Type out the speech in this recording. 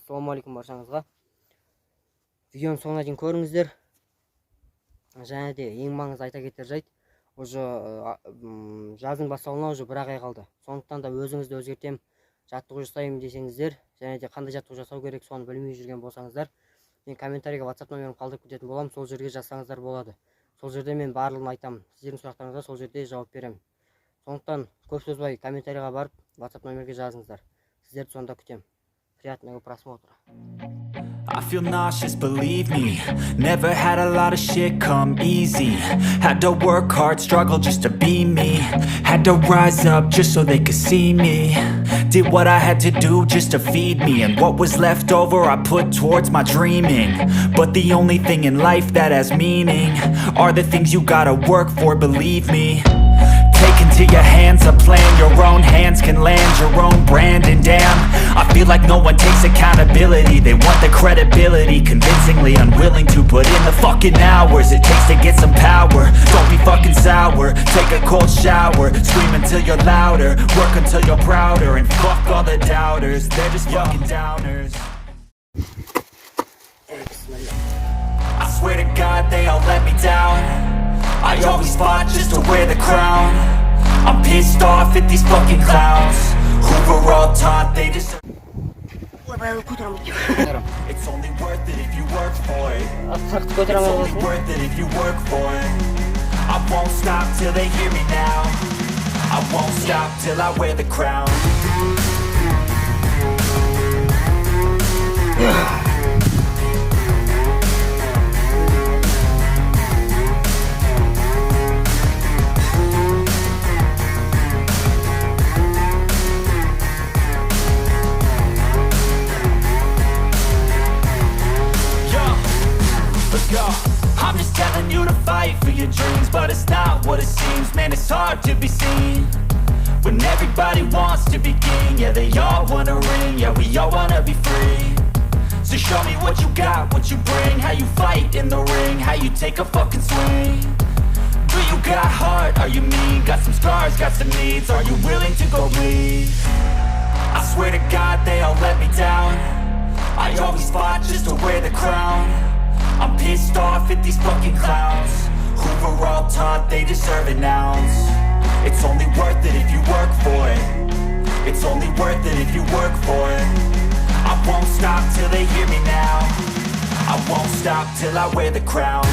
Ассалаумағалейкум баршаңызға. Видеоның соңына дейін көріңіздер. Және де ең маңызды айта кетер жайт, уже жаздың басталуына уже бір ай қалды. Сондықтан да өзіңізді өзгертем, жаттығу жасаймын десеңіздер, және де қандай жаттығу жасау керек соны білмей жүрген болсаңыздар, мен комментарийге WhatsApp номерімді қалдырып кететін боламын, сол жерге жазсаңыздар болады. Сол жерде мен барлығын айтамын. Сіздердің сұрақтарыңызға сол жерде жауап беремін. Сондықтан көп созбай комментарийға барып WhatsApp номерге жазыңыздар. Сіздерді сонда күтем. Приятного просмотра. I feel nauseous, believe me. Never had a lot of shit come easy. Had to work hard, struggle just to be me. Had to rise up just so they could see me. Did what I had to do just to feed me. And what was left over I put towards my dreaming. But the only thing in life that has meaning are the things you gotta work for, believe me. Take into your hands a plan, your own hands can land your own brand. And damn, I feel like no one takes accountability. They want the credibility, convincingly unwilling to put in the fucking hours it takes to get some power. Don't be fucking sour, take a cold shower. Scream until you're louder, work until you're prouder. And fuck all the doubters, they're just fucking downers. I swear to God they all let me down. I always fought just to wear the crown. I'm pissed off at these fucking clowns who were all taught they deserve. It's only worth it if you work for it. It's only worth it if you work for it. I won't stop till they hear me now. I won't stop till I wear the crown. I'm just telling you to fight for your dreams, but it's not what it seems. Man, it's hard to be seen when everybody wants to be king. Yeah, they all wanna ring, yeah, we all wanna be free. So show me what you got, what you bring, how you fight in the ring, how you take a fucking swing. Do you got heart, are you mean? Got some scars, got some needs, are you willing to go bleed? I swear to God they all let me down. I always fought just to wear the crown. I'm pissed off at these fucking clowns who were all taught they deserve an ounce. It's only worth it if you work for it. It's only worth it if you work for it. I won't stop till they hear me now. I won't stop till I wear the crown.